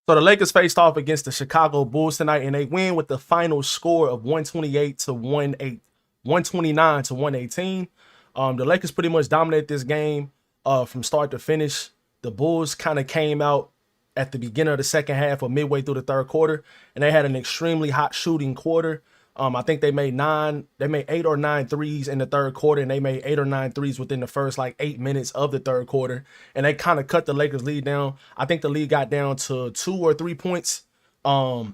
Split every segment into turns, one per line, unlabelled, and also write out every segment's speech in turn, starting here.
So the Lakers faced off against the Chicago Bulls tonight, and they win with the final score of 128 to 129 to 118. The Lakers pretty much dominated this game from start to finish. The Bulls kind of came out at the beginning of the second half or midway through the third quarter, and they had an extremely hot shooting quarter. I think they made 8 or 9 threes in the third quarter, and they made 8 or 9 threes within the first like 8 minutes of the third quarter, and they kind of cut the Lakers lead down. I think the lead got down to 2 or 3 points. But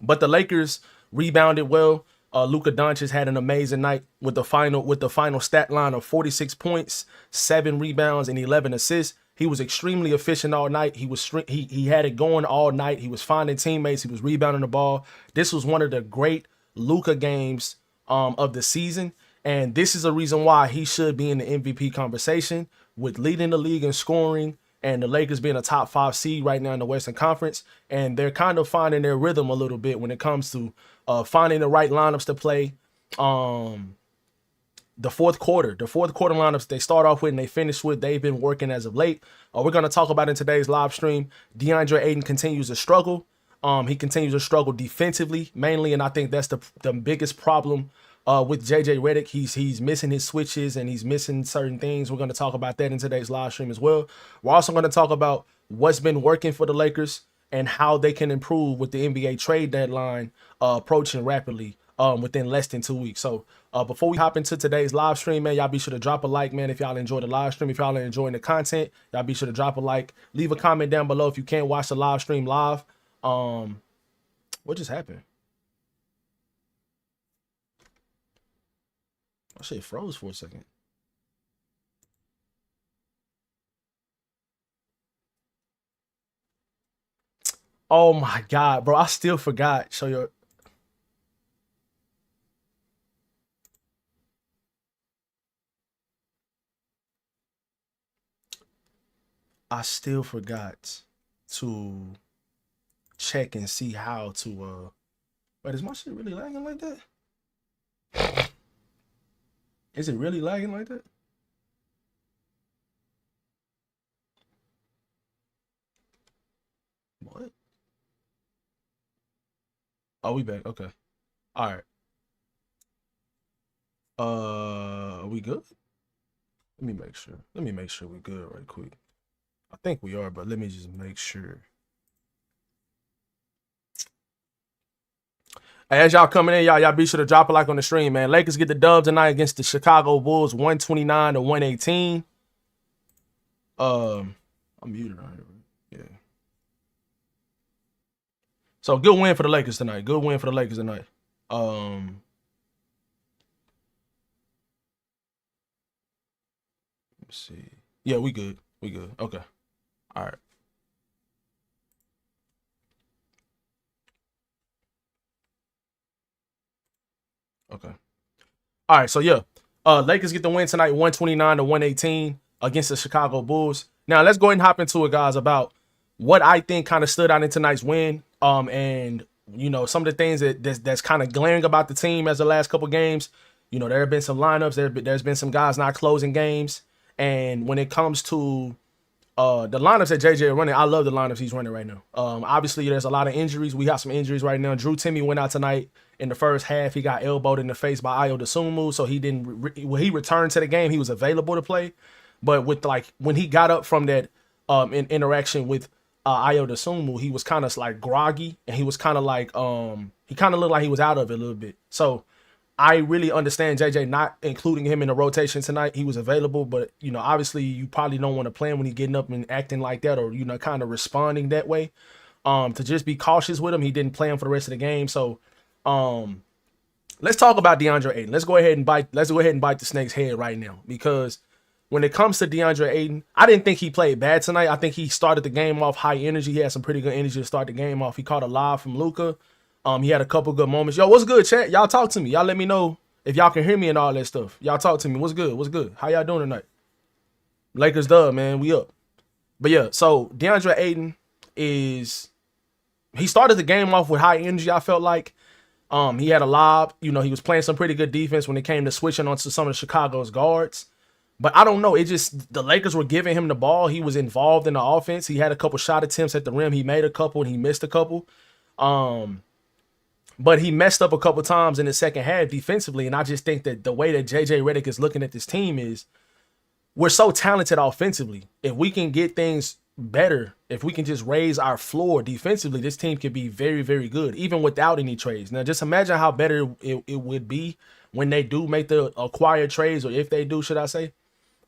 the Lakers rebounded well. Luka Doncic had an amazing night with the final stat line of 46 points, 7 rebounds, and 11 assists. He was extremely efficient all night. He had it going all night. He was finding teammates. He was rebounding the ball. This was one of the great Luka games of the season, and this is a reason why he should be in the MVP conversation, with leading the league in scoring and the Lakers being a top 5 seed right now in the Western Conference. And they're kind of finding their rhythm a little bit when it comes to finding the right lineups to play. The fourth quarter lineups they start off with and they finish with, they've been working as of late. We're going to talk about in today's live stream. DeAndre Ayton continues to struggle. He continues to struggle defensively mainly, and I think that's the biggest problem with JJ Redick. He's missing his switches and he's missing certain things. We're going to talk about that in today's live stream as well. We're also going to talk about what's been working for the Lakers and how they can improve with the NBA trade deadline approaching rapidly within less than 2 weeks. So before we hop into today's live stream, man, y'all be sure to drop a like, man, if y'all enjoy the live stream. If y'all are enjoying the content, y'all be sure to drop a like. Leave a comment down below if you can't watch the live stream live. What just happened? Oh shit, froze for a second. Oh my God, bro, I still forgot. Show your... I still forgot to check and see how to wait, is my shit really lagging like that? Is it really lagging like that? What? Oh, we back. Okay. All right. Are we good? Let me make sure. Let me make sure we're good right quick. I think we are, but let me just make sure. As y'all coming in, y'all be sure to drop a like on the stream, man. Lakers get the dub tonight against the Chicago Bulls, 129 to 118. I'm muted on here. Yeah. So good win for the Lakers tonight. Good win for the Lakers tonight. Let's see. Yeah, we good. We good. Okay. All right. Okay. All right. So yeah, Lakers get the win tonight, 129 to 118 against the Chicago Bulls. Now let's go ahead and hop into it, guys, about what I think kind of stood out in tonight's win. And you know, some of the things that's kind of glaring about the team as the last couple games. You know, there have been some lineups. There's been some guys not closing games. And when it comes to the lineups that JJ are running, I love the lineups he's running right now. Obviously, there's a lot of injuries. We got some injuries right now. Drew Timmy went out tonight in the first half. He got elbowed in the face by Ayo Dosunmu, so he didn't. When he returned to the game, he was available to play. But with like when he got up from that interaction with Ayo Dosunmu, he was kind of like groggy, and he was kind of like he kind of looked like he was out of it a little bit. So I really understand JJ not including him in the rotation tonight. He was available, but you know, obviously you probably don't want to play him when he's getting up and acting like that, or you know, kind of responding that way. To just be cautious with him. He didn't play him for the rest of the game. So let's talk about DeAndre Ayton. Let's go ahead and bite the snake's head right now, because when it comes to DeAndre Ayton, I didn't think he played bad tonight. I think he started the game off high energy. He had some pretty good energy to start the game off. He caught a lob from Luka. He had a couple good moments. Yo, what's good, chat? Y'all talk to me. Y'all let me know if y'all can hear me and all that stuff. Y'all talk to me. What's good? What's good? How y'all doing tonight? Lakers dub, man. We up. But yeah, so DeAndre Ayton he started the game off with high energy, I felt like. He had a lob. You know, he was playing some pretty good defense when it came to switching onto some of the Chicago's guards. But I don't know. It just the Lakers were giving him the ball. He was involved in the offense. He had a couple shot attempts at the rim. He made a couple and he missed a couple. Um, but he messed up a couple times in the second half defensively. And I just think that the way that JJ Redick is looking at this team is we're so talented offensively. If we can get things better, if we can just raise our floor defensively, this team can be very, very good, even without any trades. Now, just imagine how better it would be when they do make the acquired trades, or if they do, should I say.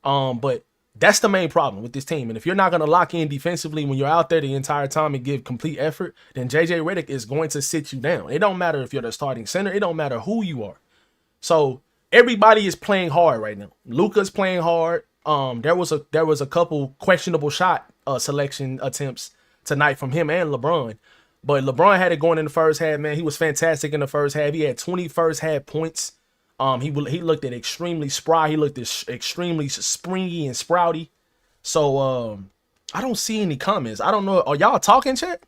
But that's the main problem with this team. And if you're not going to lock in defensively when you're out there the entire time and give complete effort, then JJ Redick is going to sit you down. It don't matter if you're the starting center. It don't matter who you are. So everybody is playing hard right now. Luka's playing hard. There was a couple questionable shot selection attempts tonight from him and LeBron. But LeBron had it going in the first half, man. He was fantastic in the first half. He had 20 first half points. He looked at extremely spry. He looked at extremely springy and sprouty. So I don't see any comments. I don't know. Are y'all talking, chat?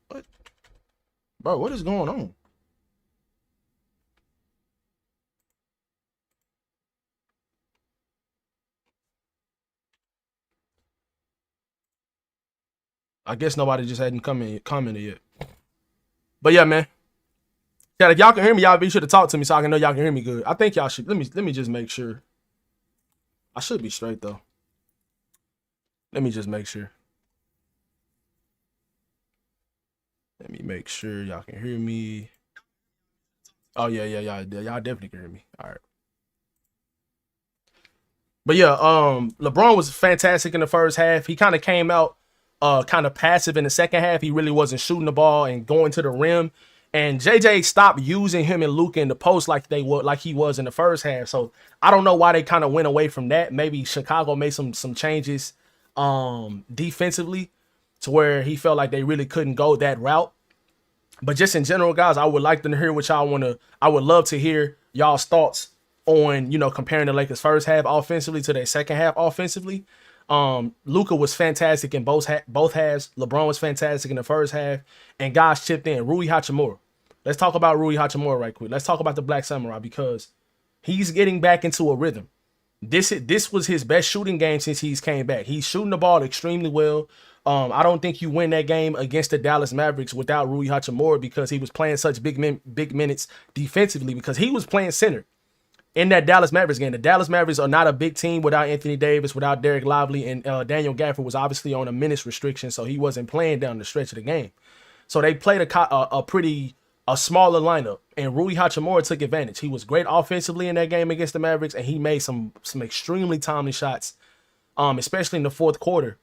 What? Bro, what is going on? I guess nobody just hadn't commented yet. But yeah, man. Yeah, if y'all can hear me, y'all be sure to talk to me so I can know y'all can hear me good. I think y'all should. Let me just make sure. I should be straight though. Let me just make sure. Let me make sure y'all can hear me. Oh yeah, y'all definitely can hear me. All right. But yeah, LeBron was fantastic in the first half. He kind of came out kind of passive in the second half. He really wasn't shooting the ball and going to the rim. And JJ stopped using him and Luka in the post like he was in the first half. So I don't know why they kind of went away from that. Maybe Chicago made some changes defensively to where he felt like they really couldn't go that route. But just in general, guys, I would like to hear what y'all want to. I would love to hear y'all's thoughts on, comparing the Lakers first half offensively to their second half offensively. Luka was fantastic in both halves. LeBron was fantastic in the first half, and guys chipped in. Rui Hachimura. Let's talk about Rui Hachimura right quick. Let's talk about the Black Samurai because he's getting back into a rhythm. This was his best shooting game since he's came back. He's shooting the ball extremely well. I don't think you win that game against the Dallas Mavericks without Rui Hachimura because he was playing such big minutes defensively because he was playing center in that Dallas Mavericks game. The Dallas Mavericks are not a big team without Anthony Davis, without Derek Lively, and Daniel Gafford was obviously on a minutes restriction, so he wasn't playing down the stretch of the game. So they played a smaller lineup, and Rui Hachimura took advantage. He was great offensively in that game against the Mavericks, and he made some extremely timely shots, especially in the fourth quarter,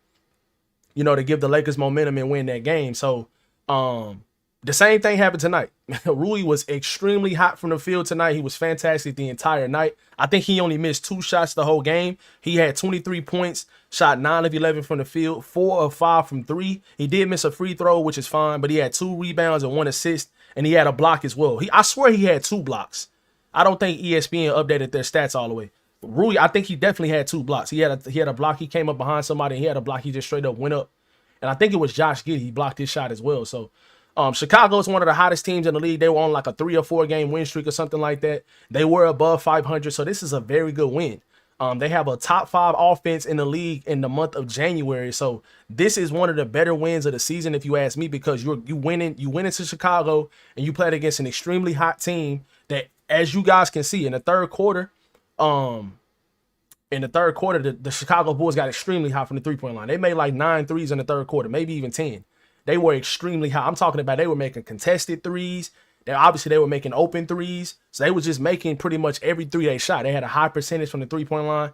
to give the Lakers momentum and win that game. So the same thing happened tonight. Rui was extremely hot from the field tonight. He was fantastic the entire night. I think he only missed 2 shots the whole game. He had 23 points, shot 9 of 11 from the field, 4 of 5 from 3. He did miss a free throw, which is fine, but he had 2 rebounds and 1 assist, and he had a block as well. I swear he had 2 blocks. I don't think ESPN updated their stats all the way. Rui, I think he definitely had 2 blocks. He had a block. He came up behind somebody, and he had a block. He just straight up went up. And I think it was Josh Giddey. He blocked his shot as well. So Chicago is one of the hottest teams in the league. They were on like a 3 or 4 game win streak or something like that. They were above 500, so this is a very good win. They have a top 5 offense in the league in the month of January, so this is one of the better wins of the season, if you ask me, because you went into Chicago and you played against an extremely hot team that, as you guys can see, in the third quarter, the Chicago Bulls got extremely hot from the 3-point line. They made like 9 threes in the third quarter, maybe even 10. They were extremely hot. I'm talking about they were making contested threes. They were making open threes. So they were just making pretty much every 3 they shot. They had a high percentage from the 3-point line.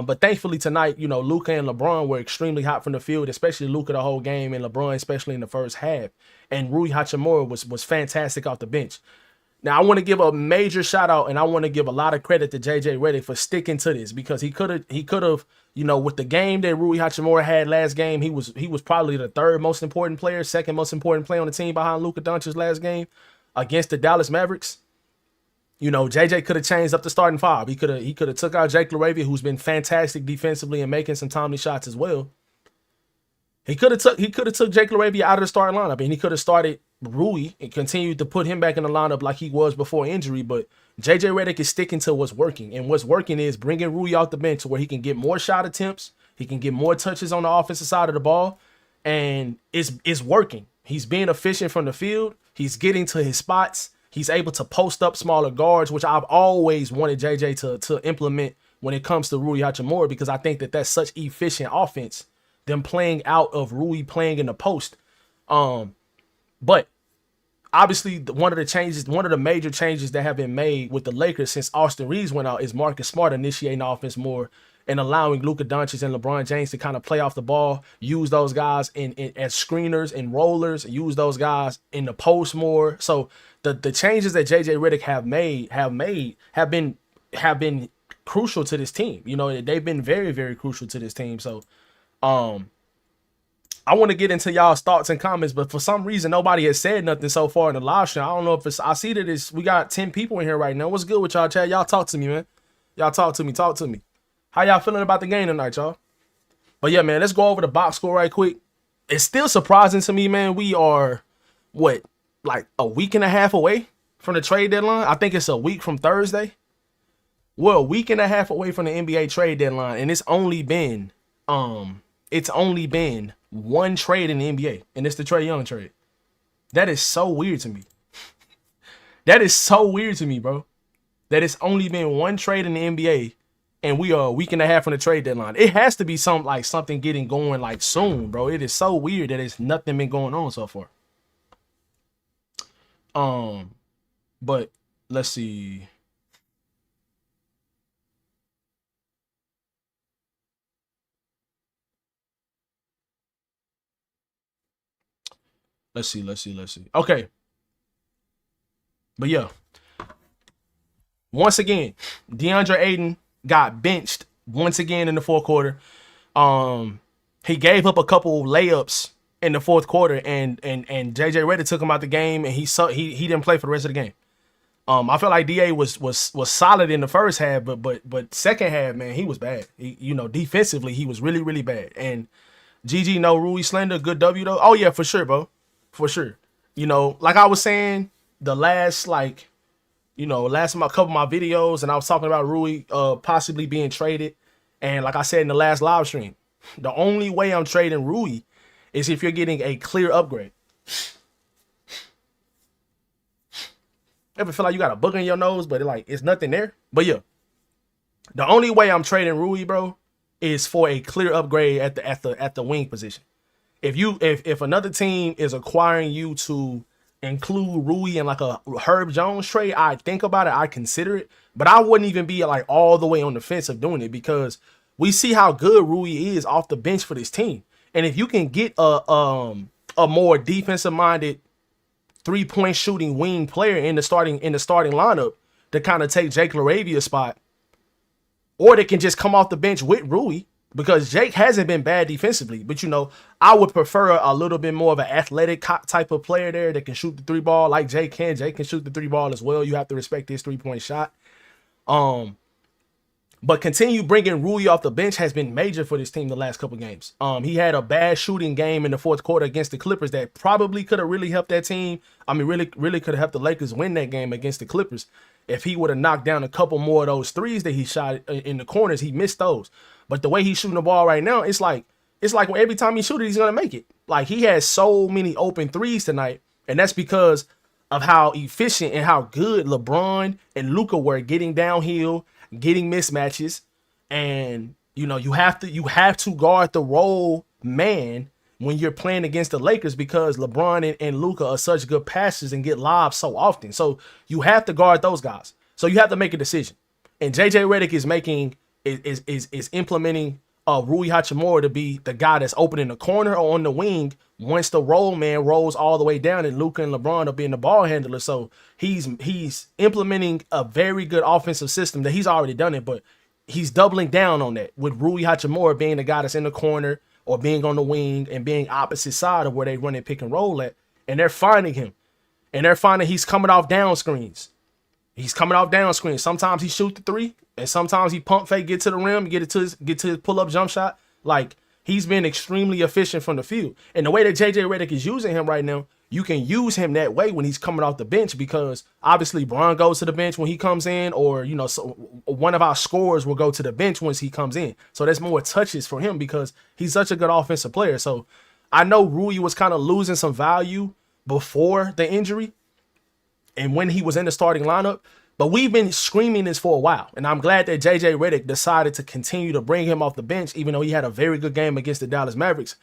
But thankfully tonight, Luka and LeBron were extremely hot from the field, especially Luka the whole game and LeBron especially in the first half. And Rui Hachimura was fantastic off the bench. Now, I want to give a major shout out and I want to give a lot of credit to JJ Redick for sticking to this because he could have, with the game that Rui Hachimura had last game, he was probably the third most important player, second most important player on the team behind Luka Doncic's last game against the Dallas Mavericks. JJ could have changed up the starting 5. He could have took out Jake LaRavia, who's been fantastic defensively and making some timely shots as well. He could have took Jake LaRavia out of the starting lineup, and he could have started Rui and continued to put him back in the lineup like he was before injury. But JJ Redick is sticking to what's working. And what's working is bringing Rui off the bench where he can get more shot attempts. He can get more touches on the offensive side of the ball. And it's working. He's being efficient from the field. He's getting to his spots. He's able to post up smaller guards, which I've always wanted JJ to implement when it comes to Rui Hachimura, because I think that that's such efficient offense, them playing out of Rui playing in the post. But obviously one of the major changes that have been made with the Lakers since Austin Reeves went out is Marcus Smart initiating the offense more and allowing Luka Doncic and LeBron James to kind of play off the ball, use those guys as screeners and rollers, use those guys in the post more. So the changes that JJ Redick have been crucial to this team. You know, they've been very, very crucial to this team. So I want to get into y'all's thoughts and comments, but for some reason nobody has said nothing so far in the live stream. I don't know if it's, I see that we got 10 people in here right now. What's good with y'all, chat? Y'all talk to me, man. Y'all talk to me. How y'all feeling about the game tonight, y'all? But yeah, man, let's go over the box score right quick. It's still surprising to me, man. We are, what, like a week and a half away from the trade deadline? I think it's a week from Thursday. We're a week and a half away from the NBA trade deadline, and it's only been one trade in the NBA, and it's the Trae Young trade. That is so weird to me. That is so weird to me, bro. That it's only been one trade in the NBA, and we are a week and a half from the trade deadline. It has to be something getting going like soon, bro. It is so weird that it's nothing been going on so far. But let's see. Let's see. Okay. But yeah. Once again, DeAndre Ayton got benched once again in the fourth quarter. He gave up a couple layups in the fourth quarter, and JJ Redick took him out the game, and he didn't play for the rest of the game. I felt like DA was solid in the first half, but second half, man, he was bad. Defensively, he was really, really bad. And GG, no Rui Slender, good W though. Oh yeah, for sure, bro. For sure. Like I was saying, last couple of my videos, and I was talking about Rui possibly being traded. And like I said in the last live stream, the only way I'm trading Rui is if you're getting a clear upgrade. Ever feel like you got a booger in your nose, but it's nothing there? But yeah, the only way I'm trading Rui, bro, is for a clear upgrade at the wing position. If another team is acquiring you to include Rui in like a Herb Jones trade, I'd think about it, I'd consider it, but I wouldn't even be like all the way on the fence of doing it, because we see how good Rui is off the bench for this team. And if you can get a more defensive minded 3-point shooting wing player in the starting lineup to kind of take Jake LaRavia's spot, or they can just come off the bench with Rui, because Jake hasn't been bad defensively, but I would prefer a little bit more of an athletic type of player there that can shoot the three ball like Jake can. Jake can shoot the three ball as well. You have to respect his 3-point shot. But continue bringing Rui off the bench has been major for this team the last couple games. He had a bad shooting game in the fourth quarter against the Clippers that probably could have really helped that team. I mean, really could have helped the Lakers win that game against the Clippers. If he would have knocked down a couple more of those threes that he shot in the corners, he missed those. But the way he's shooting the ball right now, it's like every time he shoots it, he's going to make it. Like, he has so many open threes tonight, and that's because of how efficient and how good LeBron and Luka were getting downhill, getting mismatches. And, you have to guard the roll man when you're playing against the Lakers, because LeBron and Luka are such good passers and get lobs so often. So you have to guard those guys. So you have to make a decision. And JJ Redick is implementing Rui Hachimura to be the guy that's opening the corner or on the wing once the roll man rolls all the way down, and Luka and LeBron are being the ball handler. So he's implementing a very good offensive system that he's already done it, but he's doubling down on that with Rui Hachimura being the guy that's in the corner or being on the wing and being opposite side of where they run and pick and roll at. And they're finding him. And they're finding he's coming off down screens. Sometimes he shoot the three, and sometimes he pump fake, get to the rim, get to his pull-up jump shot. Like, he's been extremely efficient from the field. And the way that JJ Redick is using him right now, you can use him that way when he's coming off the bench, because obviously Bron goes to the bench when he comes in, or, you know, so one of our scorers will go to the bench once he comes in. So there's more touches for him because he's such a good offensive player. So I know Rui was kind of losing some value before the injury and when he was in the starting lineup, but we've been screaming this for a while. And I'm glad that JJ Redick decided to continue to bring him off the bench, even though he had a very good game against the Dallas Mavericks.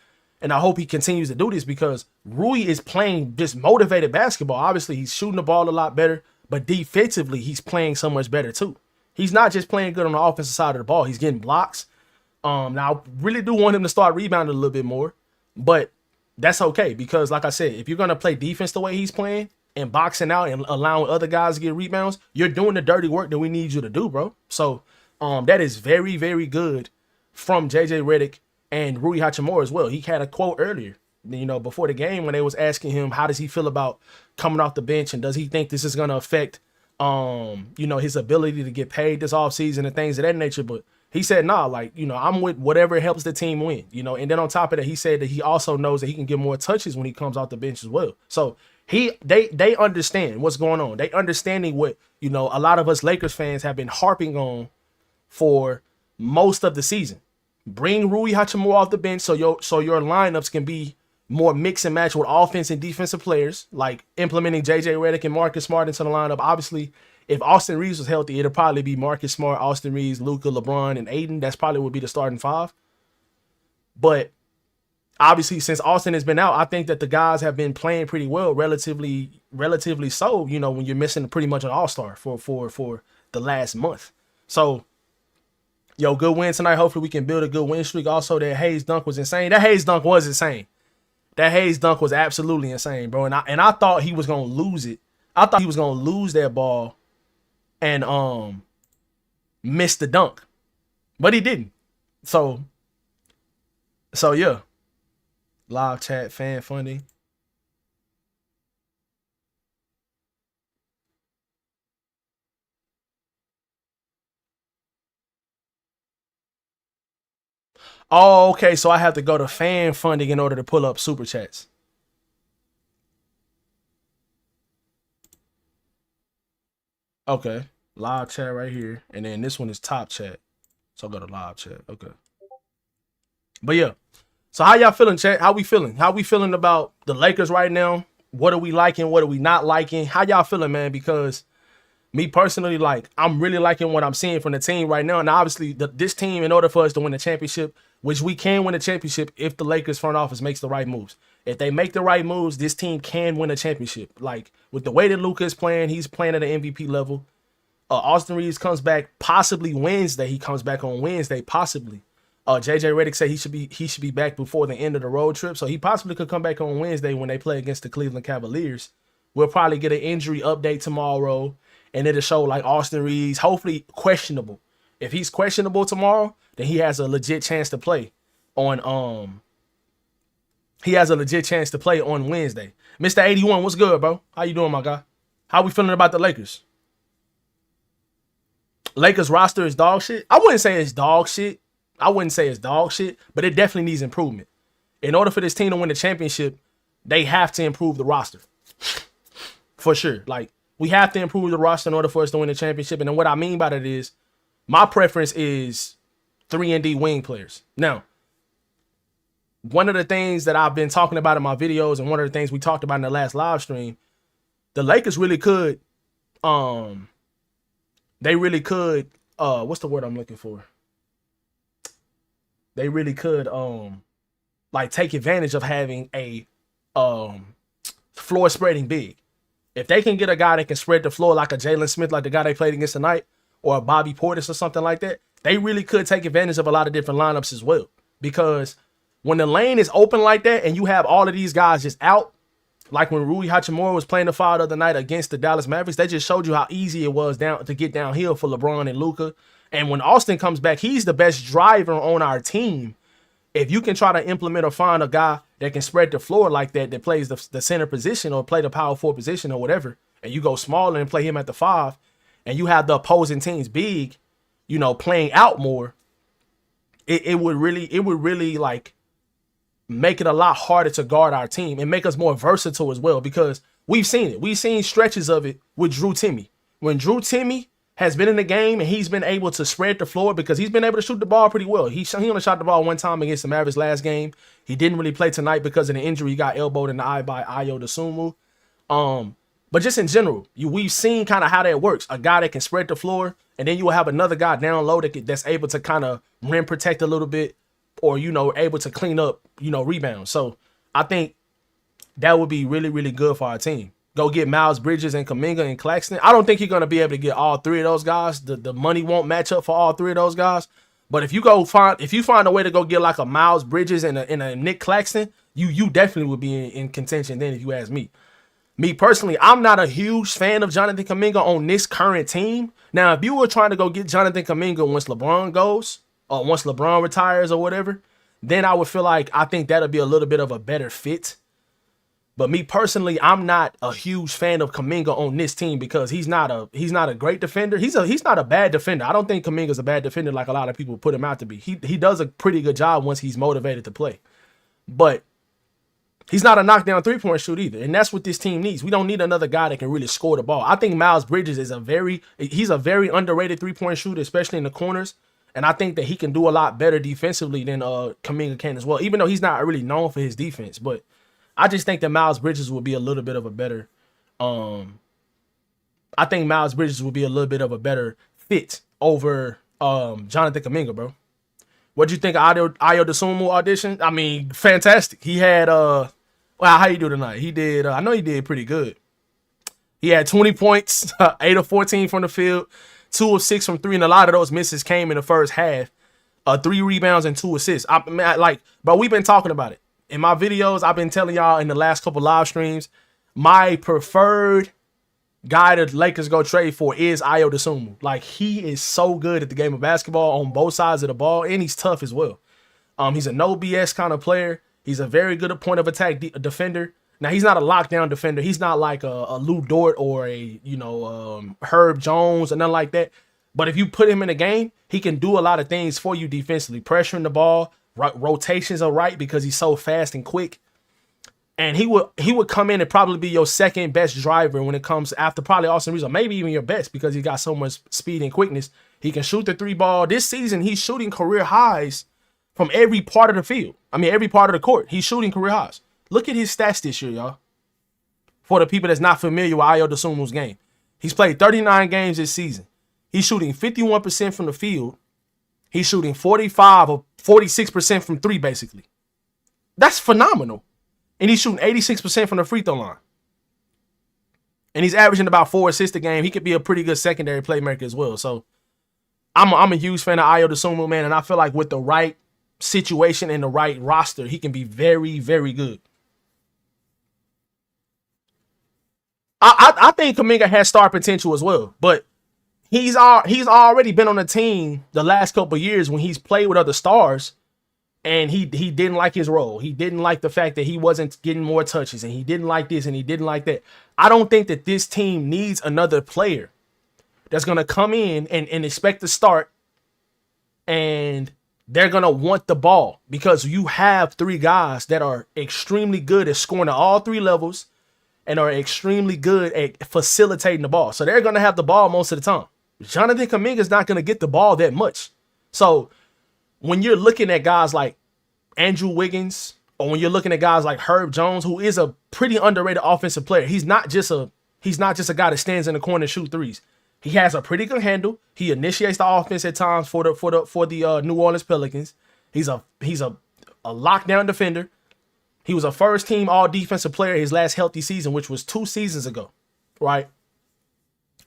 And I hope he continues to do this because Rui is playing just motivated basketball. Obviously, he's shooting the ball a lot better, but defensively, he's playing so much better too. He's not just playing good on the offensive side of the ball. He's getting blocks. Now, I really do want him to start rebounding a little bit more, but that's okay because, like I said, if you're going to play defense the way he's playing and boxing out and allowing other guys to get rebounds, you're doing the dirty work that we need you to do, bro. So that is very, very good from JJ Redick and Rui Hachimura as well. He had a quote earlier, you know, before the game when they was asking him, how does he feel about coming off the bench? And does he think this is going to affect, you know, his ability to get paid this offseason and things of that nature? But he said, nah, like, you know, I'm with whatever helps the team win, you know. And then on top of that, he said that he also knows that he can get more touches when he comes off the bench as well. So they understand what's going on. They understanding what, you know, a lot of us Lakers fans have been harping on for most of the season. Bring Rui Hachimura off the bench so your lineups can be more mix and match with offense and defensive players, like implementing JJ Redick and Marcus Smart into the lineup. Obviously, if Austin Reeves was healthy, it'll probably be Marcus Smart, Austin Reeves, Luka, LeBron, and Aiden. That's probably would be the starting five. But obviously, since Austin has been out, I think that the guys have been playing pretty well, relatively so, you know, when you're missing pretty much an all-star for the last month. So, yo, good win tonight. Hopefully we can build a good win streak. Also, that Hayes dunk was insane. That Hayes dunk was insane. That Hayes dunk was absolutely insane, bro. And I thought he was gonna lose it. I thought he was gonna lose that ball and miss the dunk. But he didn't. So yeah. Live chat, fan funding. Oh, okay. So I have to go to fan funding in order to pull up super chats. Okay. Live chat right here. And then this one is top chat. So I'll go to live chat. Okay. But yeah. So how y'all feeling, chat? How we feeling? How we feeling about the Lakers right now? What are we liking? What are we not liking? How y'all feeling, man? Because me personally, like, I'm really liking what I'm seeing from the team right now. And obviously, this team, in order for us to win the championship, which we can win a championship if the Lakers front office makes the right moves. If they make the right moves, this team can win a championship. Like, with the way that Luka is playing, he's playing at an MVP level. Austin Reeves comes back possibly Wednesday. He comes back on Wednesday, possibly. JJ Redick said he should be back before the end of the road trip. So he possibly could come back on Wednesday when they play against the Cleveland Cavaliers. We'll probably get an injury update tomorrow. And it'll show like Austin Reeves, hopefully questionable. If he's questionable tomorrow, then he has a legit chance to play on Wednesday. Mr. 81, what's good, bro? How you doing, my guy? How we feeling about the Lakers? Lakers roster is dog shit. I wouldn't say it's dog shit, but it definitely needs improvement. In order for this team to win the championship, they have to improve the roster. For sure. Like, we have to improve the roster in order for us to win the championship. And then what I mean by that is, my preference is 3-and-D wing players. Now, one of the things that I've been talking about in my videos and one of the things we talked about in the last live stream, the Lakers really could, what's the word I'm looking for? They really could, like, take advantage of having a floor spreading big. If they can get a guy that can spread the floor like a Jalen Smith, like the guy they played against tonight, or a Bobby Portis or something like that, they really could take advantage of a lot of different lineups as well. Because when the lane is open like that and you have all of these guys just out, like when Rui Hachimura was playing the foul the other night against the Dallas Mavericks, they just showed you how easy it was to get downhill for LeBron and Luka. And when Austin comes back, he's the best driver on our team. If you can try to implement or find a guy that can spread the floor like that plays the center position or play the power forward position or whatever, and you go smaller and play him at the 5, and you have the opposing teams big, playing out more, it would really like make it a lot harder to guard our team and make us more versatile as well, because we've seen it. We've seen stretches of it with Drew Timme. When Drew Timme has been in the game and he's been able to spread the floor because he's been able to shoot the ball pretty well. He only shot the ball one time against the Mavericks last game. He didn't really play tonight because of the injury. He got elbowed in the eye by Ayo Dosunmu. But just in general, we've seen kind of how that works. A guy that can spread the floor, and then you will have another guy down low that's able to kind of rim protect a little bit, or, able to clean up, rebounds. So I think that would be really, really good for our team. Go get Miles Bridges and Kuminga and Claxton. I don't think you're going to be able to get all three of those guys. The money won't match up for all three of those guys. But if you find a way to go get like a Miles Bridges and a Nick Claxton, you definitely would be in contention then, if you ask me. Me personally, I'm not a huge fan of Jonathan Kuminga on this current team. Now, if you were trying to go get Jonathan Kuminga once LeBron goes, or once LeBron retires or whatever, then I would feel like I think that'll be a little bit of a better fit. But me personally, I'm not a huge fan of Kuminga on this team because he's not a great defender. He's not a bad defender. I don't think Kuminga's a bad defender like a lot of people put him out to be. He does a pretty good job once he's motivated to play. But he's not a knockdown three-point shooter either. And that's what this team needs. We don't need another guy that can really score the ball. I think Miles Bridges is he's a very underrated three-point shooter, especially in the corners. And I think that he can do a lot better defensively than Kuminga can as well, even though he's not really known for his defense. But I just think that Miles Bridges will be a little bit of a better fit over Jonathan Kuminga, bro. What'd you think of Ayo Dosunmu audition? I mean, fantastic. He had how you do tonight? He did I know he did pretty good. He had 20 points, 8 of 14 from the field, 2 of 6 from 3, and a lot of those misses came in the first half. 3 rebounds and 2 assists. But we've been talking about it. In my videos, I've been telling y'all in the last couple live streams, my preferred guy the Lakers go trade for is Ayo Dosunmu. Like, he is so good at the game of basketball on both sides of the ball, and he's tough as well. He's a no BS kind of player. He's a very good point of attack defender. Now, he's not a lockdown defender. He's not like a Lou Dort or a Herb Jones or nothing like that. But if you put him in a game, he can do a lot of things for you defensively, pressuring the ball. Rotations are right because he's so fast and quick. And he would come in and probably be your second best driver when it comes after probably Austin Reeves, or maybe even your best because he got so much speed and quickness. He can shoot the 3 ball. This season, he's shooting career highs from every part of the field. I mean, every part of the court. He's shooting career highs. Look at his stats this year, y'all. For the people that's not familiar with Ayo Dosunmu's game. He's played 39 games this season. He's shooting 51% from the field. He's shooting 45 or 46% from 3, basically. That's phenomenal. And he's shooting 86% from the free throw line. And he's averaging about 4 assists a game. He could be a pretty good secondary playmaker as well. So I'm a huge fan of Ayo Dosunmu, man. And I feel like with the right situation and the right roster, he can be very, very good. I think Kuminga has star potential as well. But he's already been on the team the last couple of years when he's played with other stars, and he didn't like his role. He didn't like the fact that he wasn't getting more touches, and he didn't like this and he didn't like that. I don't think that this team needs another player that's going to come in and expect to start, and they're going to want the ball because you have 3 guys that are extremely good at scoring at all 3 levels and are extremely good at facilitating the ball. So they're going to have the ball most of the time. Jonathan Kuminga is not going to get the ball that much. So when you're looking at guys like Andrew Wiggins, or when you're looking at guys like Herb Jones, who is a pretty underrated offensive player, he's not just a guy that stands in the corner and shoot threes. He has a pretty good handle. He initiates the offense at times for the New Orleans Pelicans. He's a lockdown defender. He was a first team all defensive player his last healthy season, which was 2 seasons ago, right?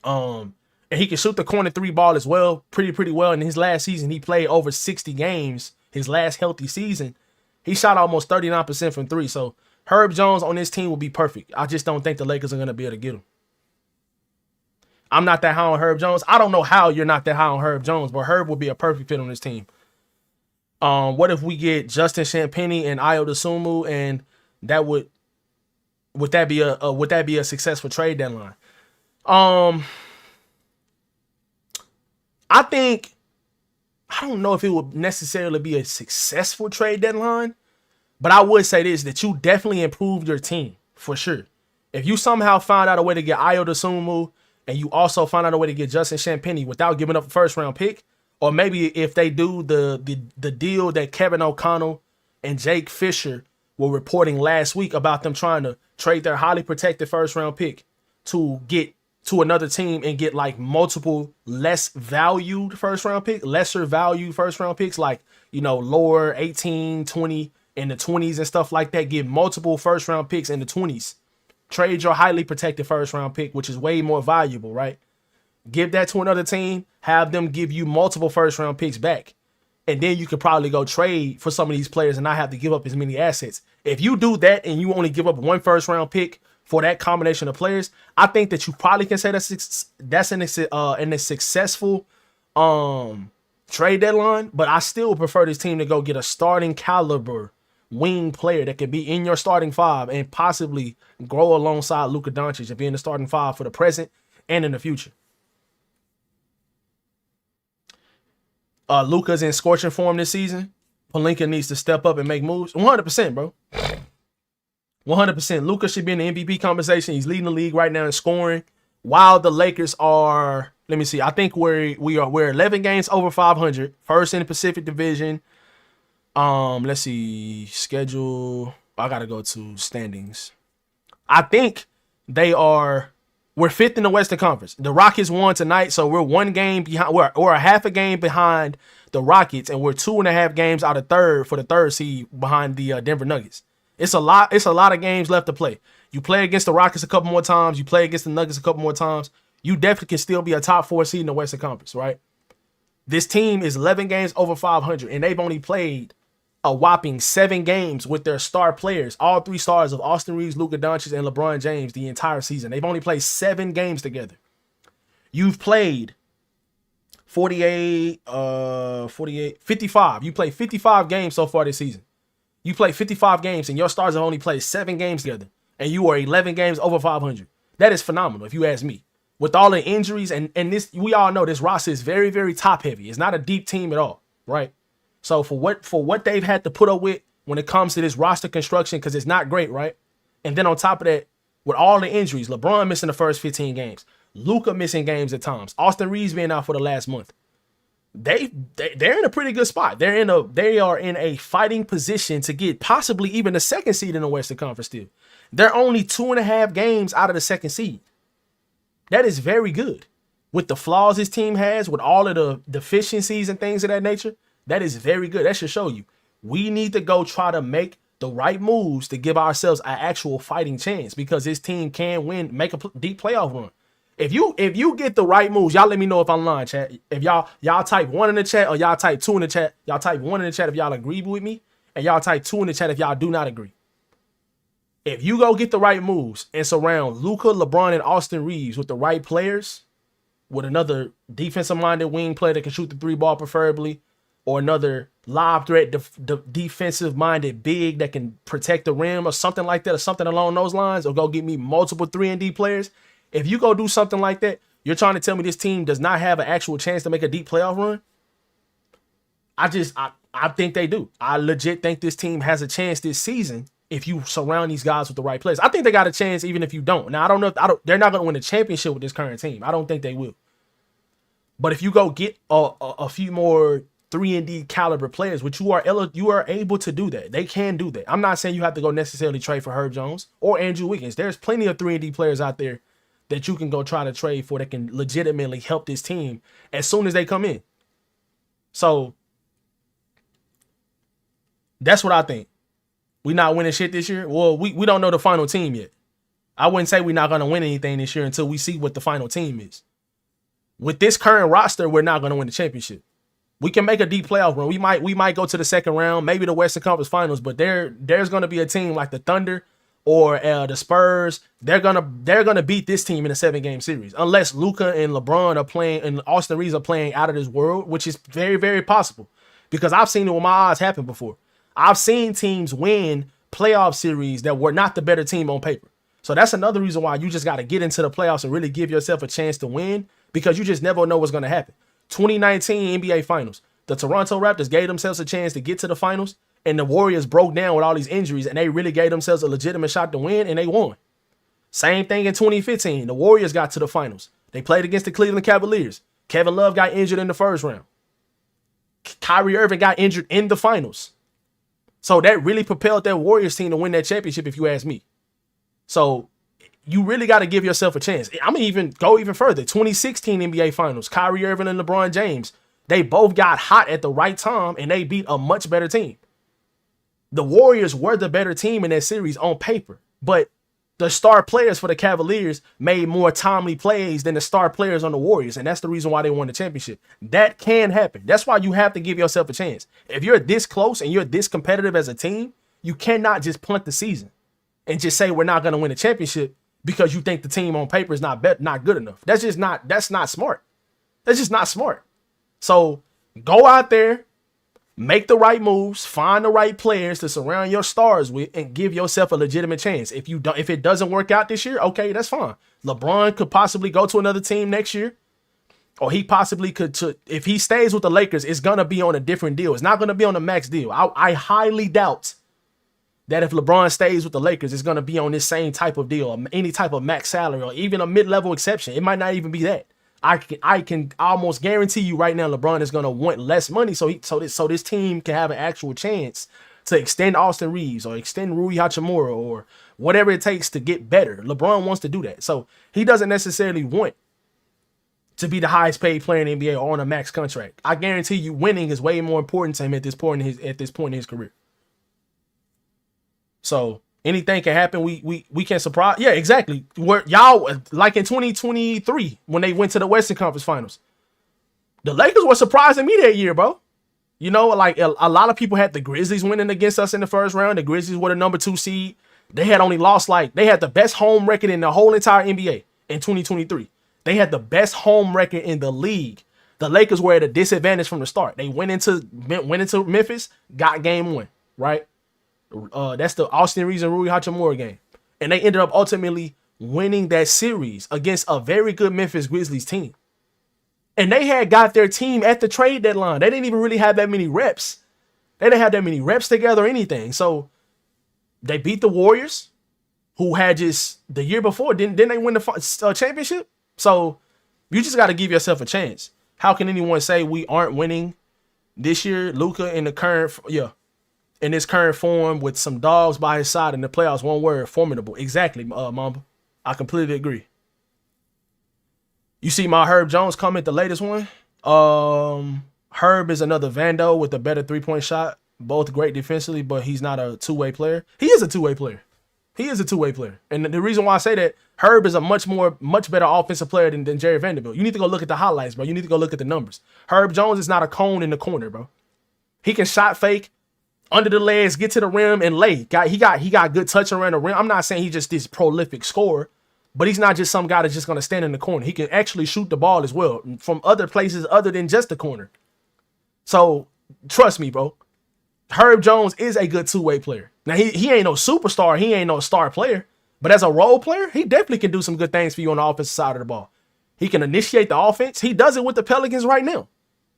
And he can shoot the corner 3 ball as well, pretty well. In his last season, he played over 60 games. His last healthy season, he shot almost 39% from 3. So Herb Jones on this team will be perfect. I just don't think the Lakers are going to be able to get him. I'm not that high on Herb Jones. I don't know how you're not that high on Herb Jones, but Herb will be a perfect fit on this team. What if we get Justin Champagnie and Ayo Dosunmu, and that would that be a successful trade deadline? I don't know if it would necessarily be a successful trade deadline, But I would say this, that you definitely improved your team for sure. If you somehow find out a way to get Ayo Dosunmu and you also find out a way to get Justin Champagnie without giving up a first round pick, or maybe if they do the deal that Kevin O'Connell and Jake Fisher were reporting last week about them trying to trade their highly protected first round pick to get to another team and get like multiple lesser valued first round picks, like, you know, lower 18, 20 in the 20s and stuff like that. Get multiple first round picks in the 20s. Trade your highly protected first round pick, which is way more valuable, right? Give that to another team, have them give you multiple first round picks back. And then you could probably go trade for some of these players and not have to give up as many assets. If you do that and you only give up one first round pick for that combination of players, I think that you probably can say that's in a successful trade deadline. But I still prefer this team to go get a starting caliber wing player that could be in your starting five and possibly grow alongside Luka Doncic and be in the starting five for the present and in the future. Luka's in scorching form this season. Pelinka needs to step up and make moves. 100%, bro. 100%. Luka should be in the MVP conversation. He's leading the league right now in scoring. While the Lakers are, let me see, I think we're 11 games over 500. First in the Pacific Division. Let's see, schedule. I gotta go to standings. I think we're fifth in the Western Conference. The Rockets won tonight, so we're one game behind. We're a half a game behind the Rockets, and we're 2.5 games out of third for the third seed behind the Denver Nuggets. It's a lot of games left to play. You play against the Rockets a couple more times. You play against the Nuggets a couple more times. You definitely can still be a top 4 seed in the Western Conference, right? This team is 11 games over 500, and they've only played a whopping 7 games with their star players, all 3 stars of Austin Reeves, Luka Doncic, and LeBron James the entire season. They've only played 7 games together. You've played 55. You played 55 games so far this season. You played 55 games, and your stars have only played 7 games together, and you are 11 games over 500. That is phenomenal, if you ask me. With all the injuries, and this, we all know this roster is very, very top heavy. It's not a deep team at all, right? So for what they've had to put up with when it comes to this roster construction, because it's not great, right? And then on top of that, with all the injuries, LeBron missing the first 15 games, Luka missing games at times, Austin Reeves being out for the last month. They're in a pretty good spot. They are in a fighting position to get possibly even the second seed in the Western Conference still. They're only 2.5 games out of the second seed. That is very good. With the flaws his team has, with all of the deficiencies and things of that nature, that is very good. That should show you we need to go try to make the right moves to give ourselves an actual fighting chance, because this team can win, make a deep playoff run. If you get the right moves, y'all let me know if I'm lying, chat. If y'all type 1 in the chat, or y'all type 2 in the chat. Y'all type 1 in the chat if y'all agree with me, and y'all type 2 in the chat if y'all do not agree. If you go get the right moves and surround Luka, LeBron, and Austin Reeves with the right players, with another defensive-minded wing player that can shoot the 3 ball preferably, or another lob threat defensive-minded big that can protect the rim or something like that, or something along those lines, or go get me multiple 3-and-D players. If you go do something like that, you're trying to tell me this team does not have an actual chance to make a deep playoff run? I think they do. I legit think this team has a chance this season if you surround these guys with the right players. I think they got a chance even if you don't. Now, I don't know if they're not going to win the championship with this current team. I don't think they will. But if you go get a few more 3-and-D caliber players, which you are able to do that. They can do that. I'm not saying you have to go necessarily trade for Herb Jones or Andrew Wiggins. There's plenty of 3-and-D players out there that you can go try to trade for that can legitimately help this team as soon as they come in. So that's what I think. We not winning shit this year. Well, we don't know the final team yet. I wouldn't say we're not going to win anything this year until we see what the final team is. With this current roster, we're not going to win the championship. We can make a deep playoff run. We might go to the second round, maybe the Western Conference Finals, but there's going to be a team like the Thunder or the Spurs. They're gonna beat this team in a 7-game series, unless Luka and LeBron are playing and Austin Reeves are playing out of this world, which is very, very possible, because I've seen it with my eyes happen before. I've seen teams win playoff series that were not the better team on paper. So that's another reason why you just got to get into the playoffs and really give yourself a chance to win, because you just never know what's going to happen. 2019 NBA Finals. The Toronto Raptors gave themselves a chance to get to the finals, And the Warriors broke down with all these injuries, and they really gave themselves a legitimate shot to win, and they won. Same thing in 2015. The Warriors got to the finals. They played against the Cleveland Cavaliers. Kevin Love got injured in the first round. Kyrie Irving got injured in the finals. So that really propelled that Warriors team to win that championship, if you ask me. So you really got to give yourself a chance. I'm going to even go even further. 2016 NBA Finals, Kyrie Irving and LeBron James, they both got hot at the right time, and they beat a much better team. The Warriors were the better team in that series on paper, but the star players for the Cavaliers made more timely plays than the star players on the Warriors, and that's the reason why they won the championship. That can happen. That's why you have to give yourself a chance. If you're this close and you're this competitive as a team, you cannot just punt the season and just say we're not going to win a championship because you think the team on paper is not good enough. That's not smart. That's just not smart. So go out there, make the right moves, find the right players to surround your stars with, and give yourself a legitimate chance. If it doesn't work out this year, okay, that's fine. LeBron could possibly go to another team next year, or he possibly could. If he stays with the Lakers, it's gonna be on a different deal. It's not gonna be on a max deal. I highly doubt that if LeBron stays with the Lakers, it's gonna be on this same type of deal, or any type of max salary, or even a mid-level exception. It might not even be that. I can almost guarantee you right now LeBron is going to want less money so this team can have an actual chance to extend Austin Reeves or extend Rui Hachimura or whatever it takes to get better. LeBron wants to do that. So he doesn't necessarily want to be the highest paid player in the NBA or on a max contract. I guarantee you winning is way more important to him at this point in his career. So anything can happen. We can surprise. Yeah, exactly. Where y'all, like in 2023 when they went to the Western Conference Finals, the Lakers were surprising me that year, bro. You know, like a lot of people had the Grizzlies winning against us in the first round. The Grizzlies were the number 2 seed. They had only lost they had the best home record in the whole entire NBA in 2023. They had the best home record in the league. The Lakers were at a disadvantage from the start. They went into Memphis, got game 1, right? That's the Austin Reeves and Rui Hachimura game. And they ended up ultimately winning that series against a very good Memphis Grizzlies team. And they had got their team at the trade deadline. They didn't even really have that many reps. They didn't have that many reps together or anything. So they beat the Warriors, who had just the year before. Didn't they win the championship? So you just got to give yourself a chance. How can anyone say we aren't winning this year? Luka in his current form with some dogs by his side in the playoffs. One word, formidable. Exactly, Mamba. I completely agree. You see my Herb Jones comment, the latest one? Herb is another Vando with a better three-point shot. Both great defensively, but he's not a two-way player. He is a two-way player. And the reason why I say that, Herb is a much better offensive player than Jerry Vanderbilt. You need to go look at the highlights, bro. You need to go look at the numbers. Herb Jones is not a cone in the corner, bro. He can shot fake under the legs, get to the rim, and lay. He got good touch around the rim. I'm not saying he's just this prolific scorer, but he's not just some guy that's just going to stand in the corner. He can actually shoot the ball as well from other places other than just the corner. So trust me, bro. Herb Jones is a good two-way player. Now, he ain't no superstar. He ain't no star player. But as a role player, he definitely can do some good things for you on the offensive side of the ball. He can initiate the offense. He does it with the Pelicans right now.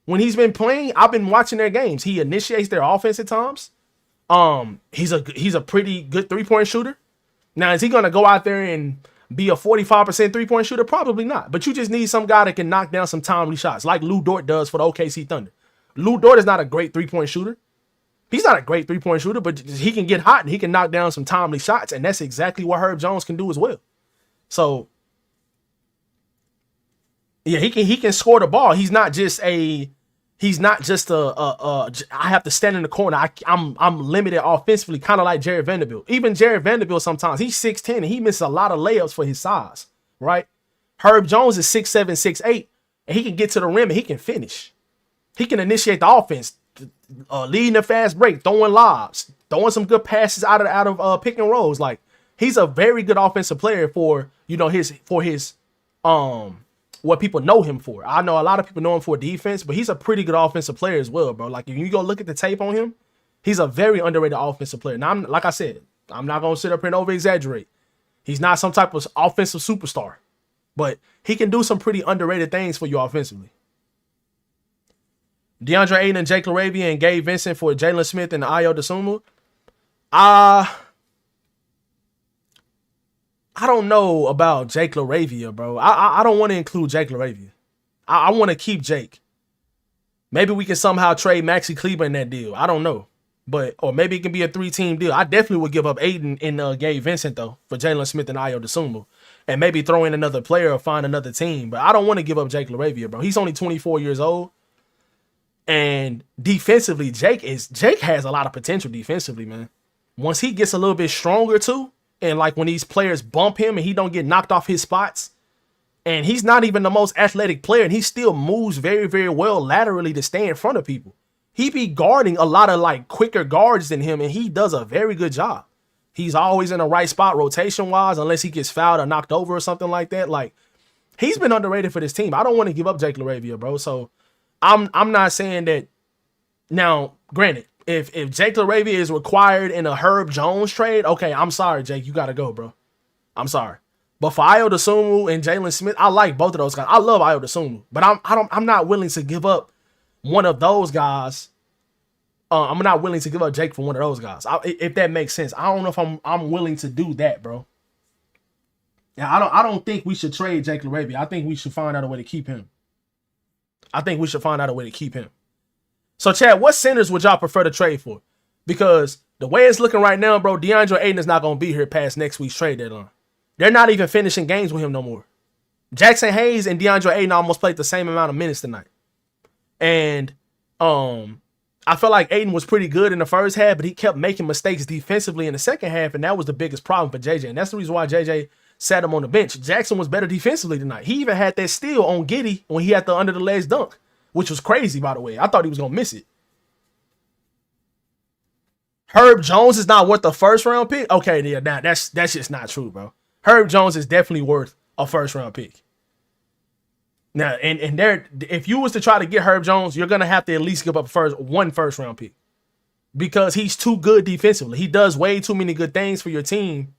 When he's been playing, I've been watching their games. He initiates their offense at times. He's a pretty good three-point shooter. Now, is he going to go out there and be a 45% three-point shooter? Probably not. But you just need some guy that can knock down some timely shots like Lou Dort does for the OKC Thunder. Lou Dort is not a great three-point shooter. He's not a great three-point shooter, but he can get hot and he can knock down some timely shots, and that's exactly what Herb Jones can do as well. So, yeah, he can score the ball. He's not just I have to stand in the corner. I'm limited offensively, kind of like Jared Vanderbilt. Even Jared Vanderbilt sometimes, he's 6'10", and he misses a lot of layups for his size, right? Herb Jones is 6'7", 6'8", and he can get to the rim and he can finish. He can initiate the offense, leading the fast break, throwing lobs, throwing some good passes out of pick and rolls. Like, he's a very good offensive player for his what people know him for. I know a lot of people know him for defense, but he's a pretty good offensive player as well, bro. Like, if you go look at the tape on him, he's a very underrated offensive player. Now, like I said, I'm not gonna sit up here and over exaggerate. He's not some type of offensive superstar, but he can do some pretty underrated things for you offensively. DeAndre Ayton and Jake LaRavia and Gabe Vincent for Jalen Smith and Ayo Dosunmu. I don't know about Jake LaRavia, bro. I don't want to include Jake LaRavia. I want to keep Jake. Maybe we can somehow trade Maxi Kleber in that deal. I don't know. Or maybe it can be a 3-team deal. I definitely would give up Ayton and Gabe Vincent, though, for Jalen Smith and Ayo Dosunmu. And maybe throw in another player or find another team. But I don't want to give up Jake LaRavia, bro. He's only 24 years old. And defensively, Jake has a lot of potential defensively, man. Once he gets a little bit stronger, too, and like when these players bump him and he don't get knocked off his spots, and he's not even the most athletic player, and he still moves very, very well laterally to stay in front of people. He be guarding a lot of like quicker guards than him, and he does a very good job. He's always in the right spot rotation-wise, unless he gets fouled or knocked over or something like that. Like, he's been underrated for this team. I don't want to give up Jake LaRavia, bro. So I'm not saying that. Now, granted, if Jake LaRavia is required in a Herb Jones trade, okay, I'm sorry, Jake, you gotta go, bro. I'm sorry. But for Ayo Dosunmu and Jalen Smith, I like both of those guys. I love Ayo Dosunmu, but I'm not willing to give up one of those guys. I'm not willing to give up Jake for one of those guys. If that makes sense. I don't know if I'm willing to do that, bro. Yeah, I don't think we should trade Jake LaRavia. I think we should find out a way to keep him. So, Chad, what centers would y'all prefer to trade for? Because the way it's looking right now, bro, DeAndre Ayton is not going to be here past next week's trade deadline. They're not even finishing games with him no more. Jackson Hayes and DeAndre Ayton almost played the same amount of minutes tonight. And I felt like Ayton was pretty good in the first half, but he kept making mistakes defensively in the second half, and that was the biggest problem for JJ. And that's the reason why JJ sat him on the bench. Jackson was better defensively tonight. He even had that steal on Giddey when he had the under the legs dunk, which was crazy, by the way. I thought he was going to miss it. Herb Jones is not worth a first-round pick? Okay, yeah, nah, that's just not true, bro. Herb Jones is definitely worth a first-round pick. Now, and there, if you was to try to get Herb Jones, you're going to have to at least give up one first-round pick because he's too good defensively. He does way too many good things for your team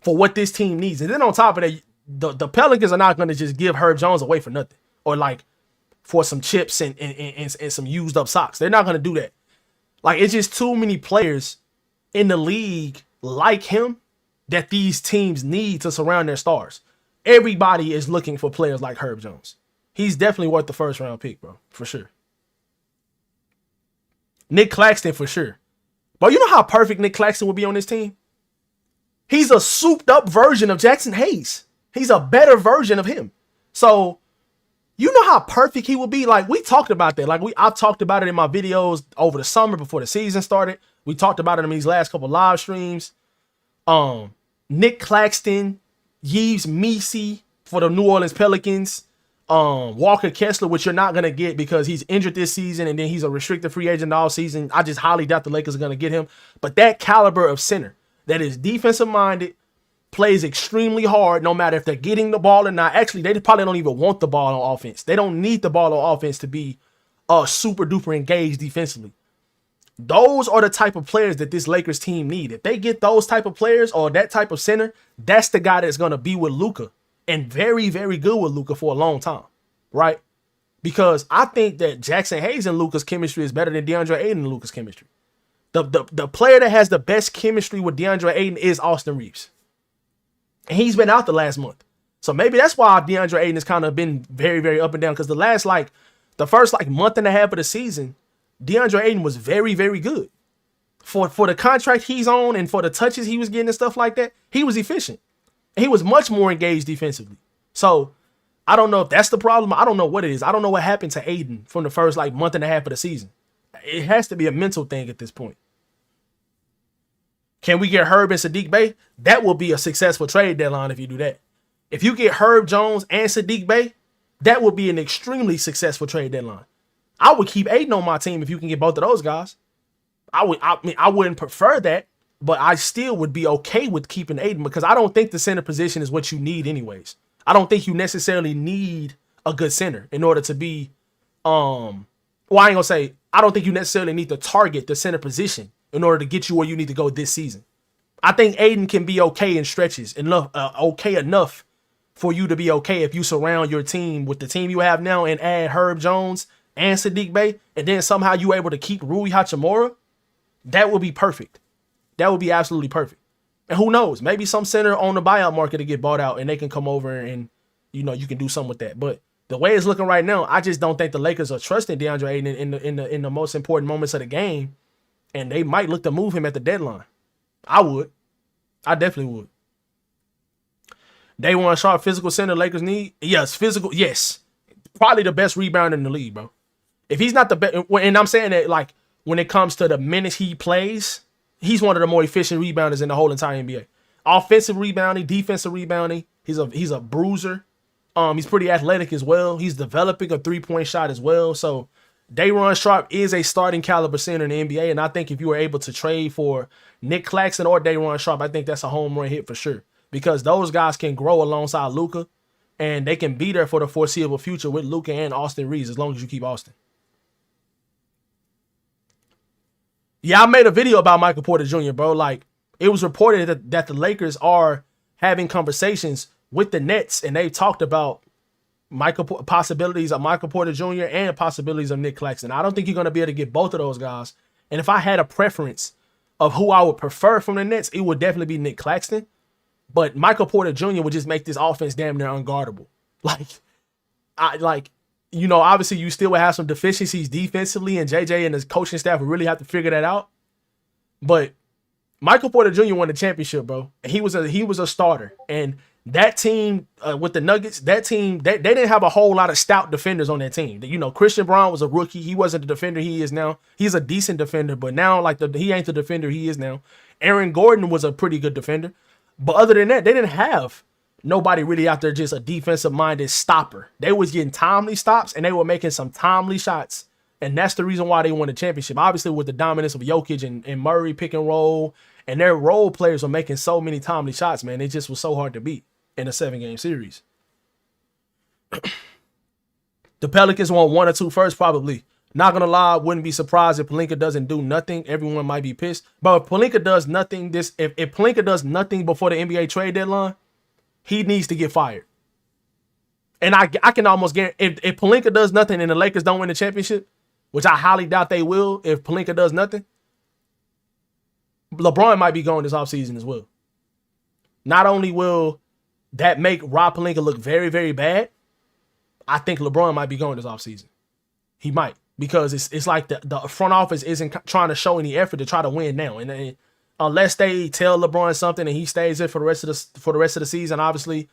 for what this team needs. And then on top of that, the Pelicans are not going to just give Herb Jones away for nothing or like for some chips and some used up socks. They're not going to do that. Like, it's just too many players in the league like him that these teams need to surround their stars. Everybody is looking for players like Herb Jones. He's definitely worth the first round pick, bro, for sure. Nick Claxton, for sure. But you know how perfect Nick Claxton would be on this team? He's a souped up version of Jackson Hayes. He's a better version of him. So, you know how perfect he would be? Like, we talked about that. Like, I've talked about it in my videos over the summer before the season started. We talked about it in these last couple live streams. Nick Claxton, Yves Missi for the New Orleans Pelicans, Walker Kessler, which you're not going to get because he's injured this season and then he's a restricted free agent all season. I just highly doubt the Lakers are going to get him. But that caliber of center that is defensive minded, plays extremely hard no matter if they're getting the ball or not. Actually, they probably don't even want the ball on offense. They don't need the ball on offense to be super duper engaged defensively. Those are the type of players that this Lakers team need. If they get those type of players or that type of center, that's the guy that's going to be with Luka and very, very good with Luka for a long time, right? Because I think that Jackson Hayes and Luka's chemistry is better than DeAndre Ayton and Luka's chemistry. The player that has the best chemistry with DeAndre Ayton is Austin Reeves. And he's been out the last month. So maybe that's why DeAndre Ayton has kind of been very, very up and down. Because the first month and a half of the season, DeAndre Ayton was very, very good. For the contract he's on and for the touches he was getting and stuff like that, he was efficient. And he was much more engaged defensively. So I don't know if that's the problem. I don't know what it is. I don't know what happened to Ayton from the first month and a half of the season. It has to be a mental thing at this point. Can we get Herb and Saddiq Bey? That will be a successful trade deadline if you do that. If you get Herb Jones and Saddiq Bey, that would be an extremely successful trade deadline. I would keep Ayton on my team if you can get both of those guys. I wouldn't prefer that, but I still would be okay with keeping Ayton because I don't think the center position is what you need anyways. I don't think you necessarily need a good center in order to be, I ain't gonna say, I don't think you necessarily need to target the center position in order to get you where you need to go this season. I think Ayton can be okay in stretches, okay enough for you to be okay if you surround your team with the team you have now and add Herb Jones and Sadiq Bey, and then somehow you able to keep Rui Hachimura, that would be perfect. That would be absolutely perfect. And who knows? Maybe some center on the buyout market to get bought out and they can come over and, you can do something with that. But the way it's looking right now, I just don't think the Lakers are trusting DeAndre Ayton in the most important moments of the game. And they might look to move him at the deadline. I would. I definitely would. Day one sharp physical center Lakers need. Yes, physical. Yes. Probably the best rebounder in the league, bro. If he's not the best, and I'm saying that like when it comes to the minutes he plays, he's one of the more efficient rebounders in the whole entire NBA. Offensive rebounding, defensive rebounding. He's a bruiser. He's pretty athletic as well. He's developing a 3-point shot as well. So Day'Ron Sharpe is a starting caliber center in the NBA, and I think if you were able to trade for Nick Claxton or Day'Ron Sharpe, I think that's a home run hit for sure. Because those guys can grow alongside Luka, and they can be there for the foreseeable future with Luka and Austin Reeves as long as you keep Austin. Yeah, I made a video about Michael Porter Jr., bro. Like, it was reported that the Lakers are having conversations with the Nets, and they talked about possibilities of Michael Porter Jr. and possibilities of Nick Claxton. I don't think you're going to be able to get both of those guys. And if I had a preference of who I would prefer from the Nets, it would definitely be Nick Claxton. But Michael Porter Jr. would just make this offense damn near unguardable. Obviously you still would have some deficiencies defensively, and JJ and his coaching staff would really have to figure that out. But Michael Porter Jr. won the championship, bro. He was a starter, and that team with the Nuggets, that team they didn't have a whole lot of stout defenders on that team. Christian Braun was a rookie. He wasn't the defender he is now. He's a decent defender, but now he ain't the defender he is now. Aaron Gordon was a pretty good defender. But other than that, they didn't have nobody really out there just a defensive-minded stopper. They was getting timely stops, and they were making some timely shots. And that's the reason why they won the championship. Obviously, with the dominance of Jokic and Murray pick and roll, and their role players were making so many timely shots, man. It just was so hard to beat in a 7-game series. The Pelicans want 1 or 2 first, probably. Not going to lie, wouldn't be surprised if Pelinka doesn't do nothing. Everyone might be pissed. But if Pelinka does nothing, if Pelinka does nothing before the NBA trade deadline, he needs to get fired. And I can almost guarantee, if Pelinka does nothing and the Lakers don't win the championship, which I highly doubt they will if Pelinka does nothing, LeBron might be going this offseason as well. Not only will that make Rob Pelinka look very, very bad, I think LeBron might be going this offseason. He might. Because it's like the front office isn't trying to show any effort to try to win now, and unless they tell LeBron something and he stays there for the rest of the season, obviously,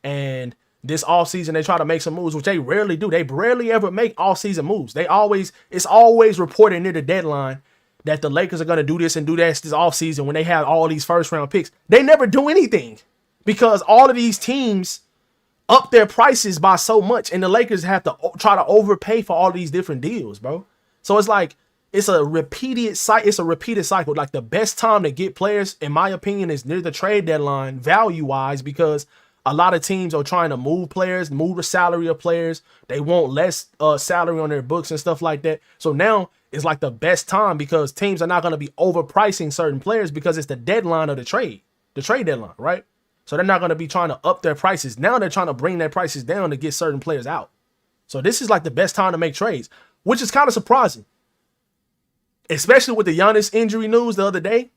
and this offseason they try to make some moves, which they rarely do. They rarely ever make offseason moves. It's always reported near the deadline that the Lakers are going to do this and do that this offseason when they have all these first round picks. They never do anything because all of these teams up their prices by so much, and the Lakers have to try to overpay for all these different deals, bro. So it's like it's a repeated cycle. Like the best time to get players, in my opinion, is near the trade deadline, value-wise, because a lot of teams are trying to move players, move the salary of players. They want less salary on their books and stuff like that. So now it's like the best time because teams are not going to be overpricing certain players because it's the deadline of the trade deadline, right? So they're not going to be trying to up their prices. Now they're trying to bring their prices down to get certain players out. So this is like the best time to make trades, which is kind of surprising. Especially with the Giannis injury news the other day.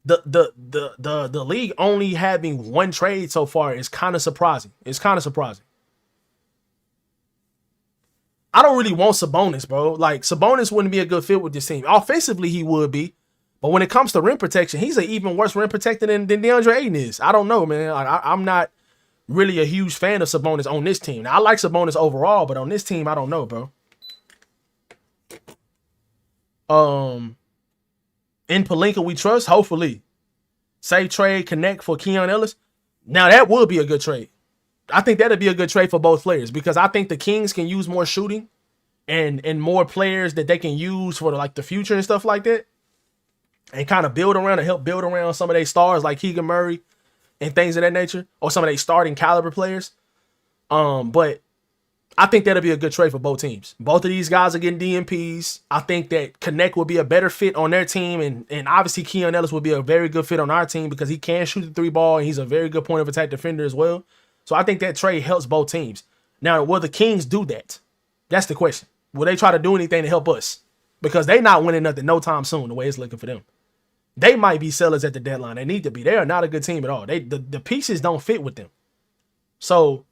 The league only having 1 trade so far is kind of surprising. It's kind of surprising. I don't really want Sabonis, bro. Like, Sabonis wouldn't be a good fit with this team. Offensively, he would be. But when it comes to rim protection, he's an even worse rim protector than DeAndre Ayton is. I don't know, man. I'm not really a huge fan of Sabonis on this team. Now, I like Sabonis overall, but on this team, I don't know, bro. In Pelinka we trust, hopefully. Say trade, connect for Keon Ellis. Now, that would be a good trade. I think that'd be a good trade for both players because I think the Kings can use more shooting and more players that they can use for the future and stuff like that. And kind of help build around some of their stars like Keegan Murray and things of that nature, or some of their starting caliber players. But I think that'll be a good trade for both teams. Both of these guys are getting DMPs. I think that Connect will be a better fit on their team, and obviously Keon Ellis will be a very good fit on our team because he can shoot the 3 ball and he's a very good point of attack defender as well. So I think that trade helps both teams. Now, will the Kings do that? That's the question. Will they try to do anything to help us? Because they not winning nothing no time soon, the way it's looking for them. They might be sellers at the deadline. They need to be. They are not a good team at all. The pieces don't fit with them. So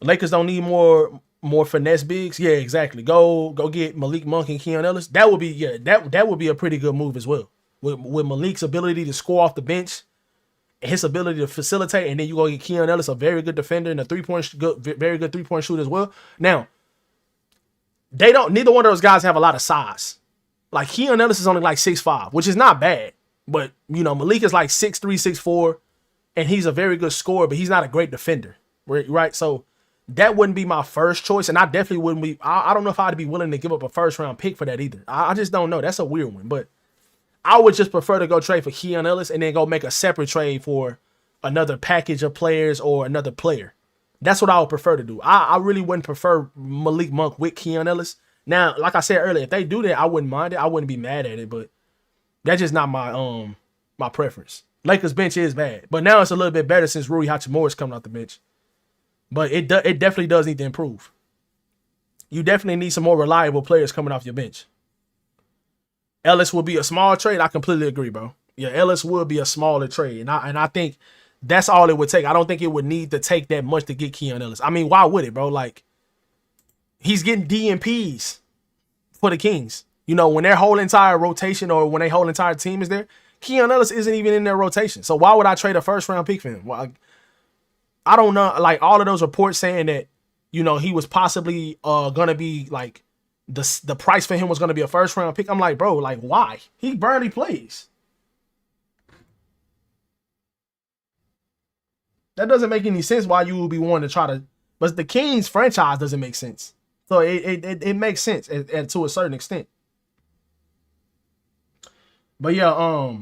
Lakers don't need more finesse bigs. Yeah, exactly. Go get Malik Monk and Keon Ellis. That would be that would be a pretty good move as well. With Malik's ability to score off the bench, his ability to facilitate, and then you go get Keon Ellis, a very good defender and a very good 3-point shooter as well. Now, neither one of those guys have a lot of size. Like Keon Ellis is only like 6'5", which is not bad. But Malik is like 6'3", 6'4", and he's a very good scorer, but he's not a great defender. Right? So that wouldn't be my first choice, and I definitely wouldn't be. I don't know if I'd be willing to give up a first round pick for that either. I just don't know. That's a weird one, but I would just prefer to go trade for Keon Ellis and then go make a separate trade for another package of players or another player. That's what I would prefer to do. I really wouldn't prefer Malik Monk with Keon Ellis. Now, like I said earlier, if they do that, I wouldn't mind it. I wouldn't be mad at it, but that's just not my preference. Lakers bench is bad, but now it's a little bit better since Rui Hachimura is coming off the bench. But it definitely does need to improve. You definitely need some more reliable players coming off your bench. Ellis will be a small trade. I completely agree, bro. Yeah, Ellis will be a smaller trade. And I think that's all it would take. I don't think it would need to take that much to get Keon Ellis. I mean, why would it, bro? Like, he's getting DNPs for the Kings. When their whole entire rotation or when their whole entire team is there, Keon Ellis isn't even in their rotation. So why would I trade a first round pick for him? Well, I don't know. Like, all of those reports saying that, he was possibly going to be like, the price for him was going to be a first round pick. I'm like, bro, like, why? He barely plays. That doesn't make any sense why you would be wanting to try to, but the Kings franchise doesn't make sense. So it makes sense to a certain extent. But yeah,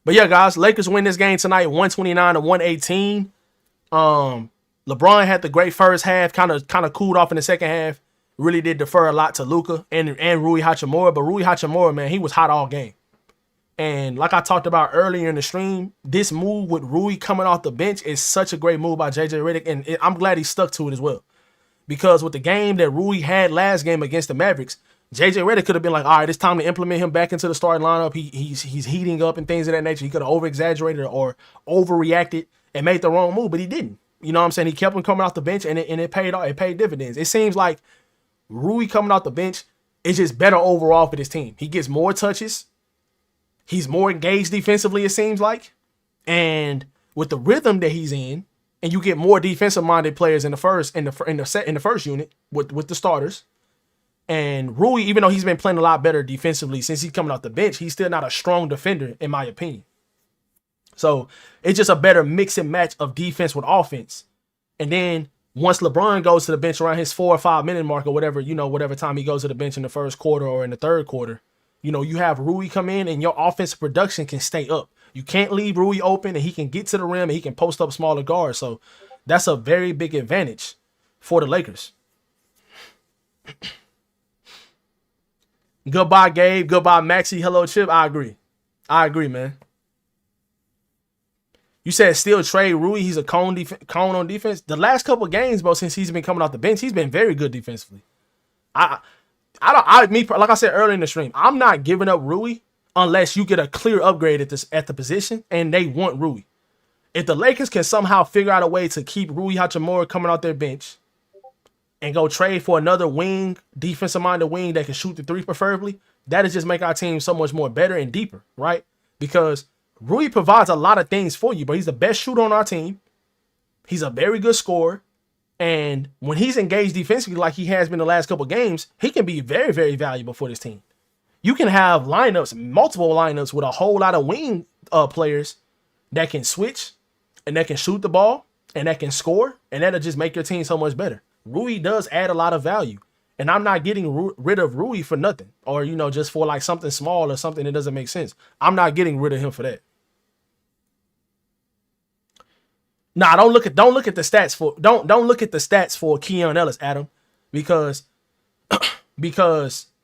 but yeah, guys, Lakers win this game tonight, 129-118. LeBron had the great first half, kind of cooled off in the second half. Really did defer a lot to Luka and Rui Hachimura, but Rui Hachimura, man, he was hot all game. And like I talked about earlier in the stream, this move with Rui coming off the bench is such a great move by JJ Redick, and I'm glad he stuck to it as well. Because with the game that Rui had last game against the Mavericks, JJ Redick could have been like, all right, it's time to implement him back into the starting lineup. He's heating up and things of that nature. He could have over-exaggerated or overreacted and made the wrong move, but he didn't. You know what I'm saying? He kept him coming off the bench, and it paid off. It paid dividends. It seems like Rui coming off the bench is just better overall for this team. He gets more touches. He's more engaged defensively, it seems like. And with the rhythm that he's in, and you get more defensive-minded players in the first unit with the starters. And Rui, even though he's been playing a lot better defensively since he's coming off the bench, he's still not a strong defender, in my opinion. So it's just a better mix and match of defense with offense. And then once LeBron goes to the bench around his 4 or 5 minute mark or whatever, whatever time he goes to the bench in the first quarter or in the third quarter, you have Rui come in and your offensive production can stay up. You can't leave Rui open, and he can get to the rim and he can post up smaller guards. So that's a very big advantage for the Lakers. Goodbye, Gabe. Goodbye, Maxie. Hello, Chip. I agree, man. You said still trade Rui. He's a cone on defense. The last couple of games, bro, since he's been coming off the bench, he's been very good defensively. Like I said earlier in the stream, I'm not giving up Rui unless you get a clear upgrade at the position and they want Rui. If the Lakers can somehow figure out a way to keep Rui Hachimura coming off their bench and go trade for another wing, defensive-minded wing that can shoot the three preferably, that is just make our team so much more better and deeper, right? Because Rui provides a lot of things for you, but he's the best shooter on our team. He's a very good scorer. And when he's engaged defensively like he has been the last couple of games, he can be very, very valuable for this team. You can have multiple lineups with a whole lot of wing players that can switch and that can shoot the ball and that can score, and that'll just make your team so much better. Rui does add a lot of value, and I'm not getting rid of Rui for nothing or, just for like something small or something that doesn't make sense. I'm not getting rid of him for that. Nah, don't look at the stats for Keon Ellis, Adam, because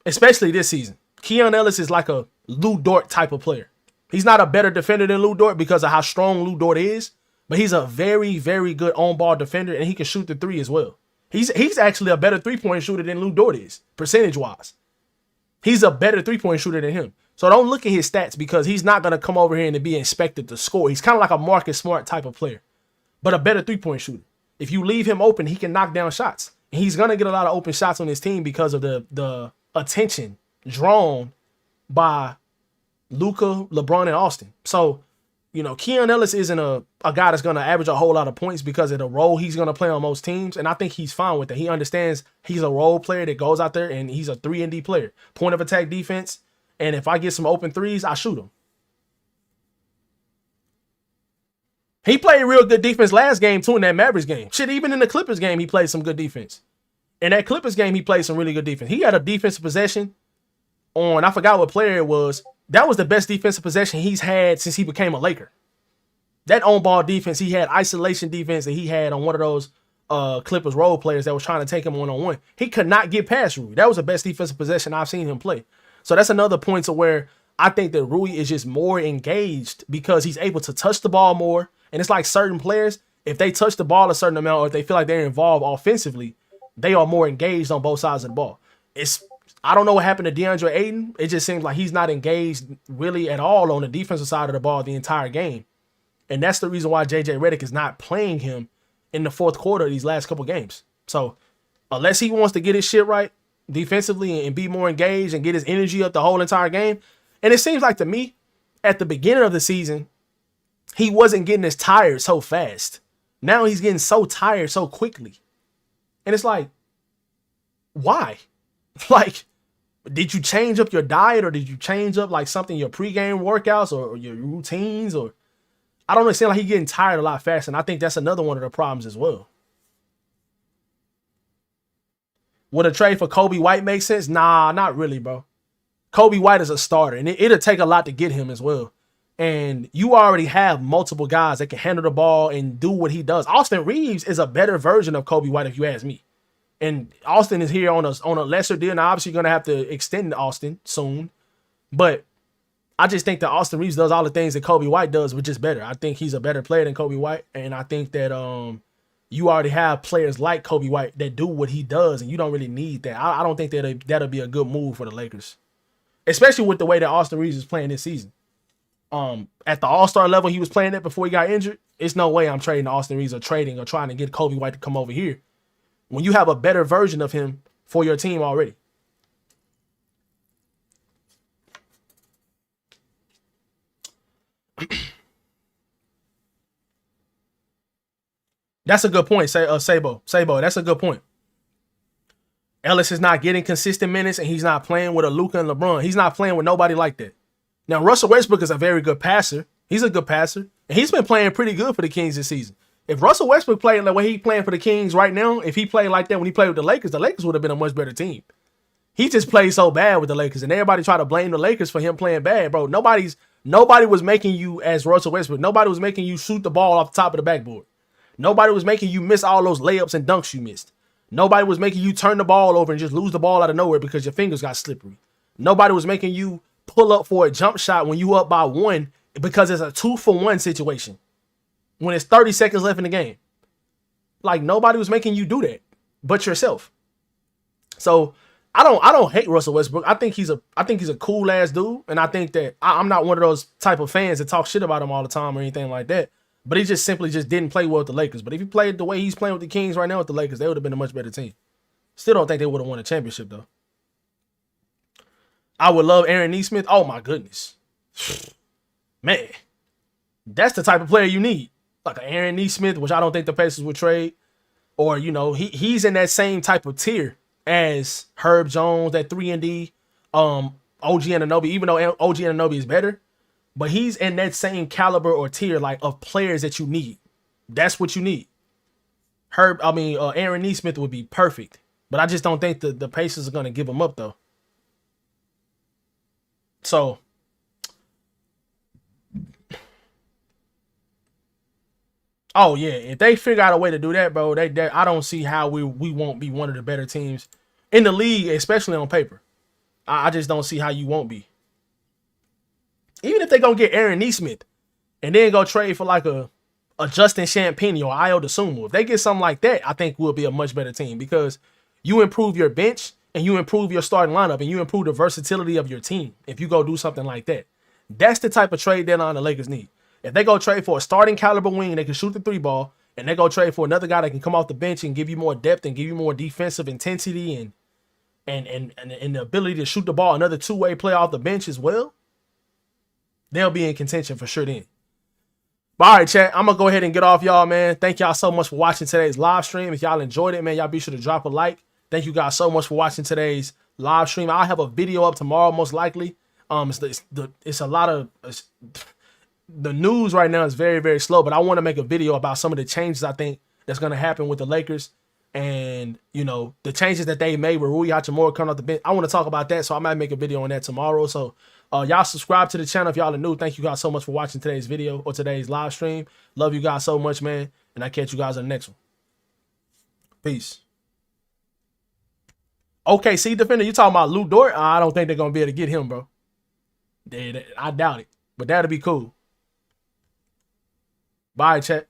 especially this season, Keon Ellis is like a Lou Dort type of player. He's not a better defender than Lou Dort because of how strong Lou Dort is, but he's a very, very good on-ball defender, and he can shoot the three as well. He's actually a better 3-point shooter than Lou Dort is, percentage-wise. He's a better 3-point shooter than him. So don't look at his stats because he's not going to come over here and be expected to score. He's kind of like a Marcus Smart type of player, but a better 3-point shooter. If you leave him open, he can knock down shots. And he's going to get a lot of open shots on his team because of the attention drawn by Luka, LeBron, and Austin. So, you know, Keon Ellis isn't a guy that's going to average a whole lot of points because of the role he's going to play on most teams. And I think he's fine with that. He understands he's a role player that goes out there and he's a 3-and-D player. Point of attack defense. And if I get some open threes, I shoot him. He played real good defense last game too in that Mavericks game. Shit, even in the Clippers game, he played some good defense. In that Clippers game, he played some really good defense. He had a defensive possession on, I forgot what player it was. That was the best defensive possession he's had since he became a Laker. That on-ball defense, he had isolation defense that he had on one of those Clippers role players that was trying to take him one-on-one. He could not get past Rui. That was the best defensive possession I've seen him play. So that's another point to where I think that Rui is just more engaged because he's able to touch the ball more. And it's like certain players, if they touch the ball a certain amount or if they feel like they're involved offensively, they are more engaged on both sides of the ball. I don't know what happened to DeAndre Ayton. It just seems like he's not engaged really at all on the defensive side of the ball the entire game. And that's the reason why JJ Redick is not playing him in the fourth quarter of these last couple games. So unless he wants to get his shit right defensively and be more engaged and get his energy up the whole entire game. And it seems like to me, at the beginning of the season, he wasn't getting as tired so fast. Now he's getting so tired so quickly. And it's like, why? Like, did you change up your diet or did you change up like something, your pregame workouts or your routines? Or I don't know. It seems like he's getting tired a lot faster. And I think that's another one of the problems as well. Would a trade for Kobe White make sense? Nah, not really, bro. Kobe White is a starter, and it'll take a lot to get him as well. And you already have multiple guys that can handle the ball and do what he does. Austin Reeves is a better version of Kobe White, if you ask me. And Austin is here on a lesser deal. Now, obviously, you're going to have to extend Austin soon. But I just think that Austin Reeves does all the things that Kobe White does, which is better. I think he's a better player than Kobe White. And I think that you already have players like Kobe White that do what he does, and you don't really need that. I don't think that'll be a good move for the Lakers, especially with the way that Austin Reeves is playing this season. At the All-Star level he was playing at before he got injured, it's no way I'm trading Austin Reeves or trading or trying to get Kobe White to come over here when you have a better version of him for your team already. That's a good point, Sabo. That's a good point. Ellis is not getting consistent minutes, and he's not playing with a Luka and LeBron. He's not playing with nobody like that. Now, Russell Westbrook is a very good passer. He's a good passer, and he's been playing pretty good for the Kings this season. If Russell Westbrook played the way he's playing for the Kings right now, if he played like that when he played with the Lakers would have been a much better team. He just played so bad with the Lakers, and everybody try to blame the Lakers for him playing bad, bro. Nobody was making you, as Russell Westbrook, nobody was making you shoot the ball off the top of the backboard. Nobody was making you miss all those layups and dunks you missed. Nobody was making you turn the ball over and just lose the ball out of nowhere because your fingers got slippery. Nobody was making you pull up for a jump shot when you up by one because it's a 2-for-1 situation. When it's 30 seconds left in the game. Like, nobody was making you do that but yourself. So I don't hate Russell Westbrook. I think he's a cool ass dude, and I think that I'm not one of those type of fans that talk shit about him all the time or anything like that. But he just simply didn't play well with the Lakers. But if he played the way he's playing with the Kings right now with the Lakers, they would have been a much better team. Still don't think they would have won a championship, though. I would love Aaron Nesmith. Oh, my goodness. Man. That's the type of player you need. Like an Aaron Nesmith, which I don't think the Pacers would trade. Or, you know, he's in that same type of tier as Herb Jones, that 3-and-D, OG Anunoby, even though OG Anunoby is better. But he's in that same caliber or tier like of players that you need. That's what you need. Aaron Nesmith would be perfect. But I just don't think the Pacers are going to give him up, though. So, oh, yeah. If they figure out a way to do that, bro, I don't see how we won't be one of the better teams in the league, especially on paper. I just don't see how you won't be. Even if they're going to get Aaron Nesmith and then go trade for like a a Justin Champagnie or Io DeSumo. If they get something like that, I think we'll be a much better team because you improve your bench and you improve your starting lineup and you improve the versatility of your team if you go do something like that. That's the type of trade deadline the Lakers need. If they go trade for a starting caliber wing, they can shoot the 3-ball, and they go trade for another guy that can come off the bench and give you more depth and give you more defensive intensity and the ability to shoot the ball, another two-way player off the bench as well, they'll be in contention for sure then. But all right, chat, I'm going to go ahead and get off, y'all, man. Thank y'all so much for watching today's live stream. If y'all enjoyed it, man, y'all be sure to drop a like. Thank you guys so much for watching today's live stream. I'll have a video up tomorrow, most likely. It's a lot of... the news right now is very, very slow, but I want to make a video about some of the changes I think that's going to happen with the Lakers and, you know, the changes that they made with Rui Hachimura coming off the bench. I want to talk about that, so I might make a video on that tomorrow. So y'all subscribe to the channel if y'all are new. Thank you guys so much for watching today's video or today's live stream. Love you guys so much, man, and I'll catch you guys on the next one. Peace. Okay, see, defender, you talking about Lou Dort? I don't think they're going to be able to get him, bro. I doubt it, but that'd be cool. Bye, chat.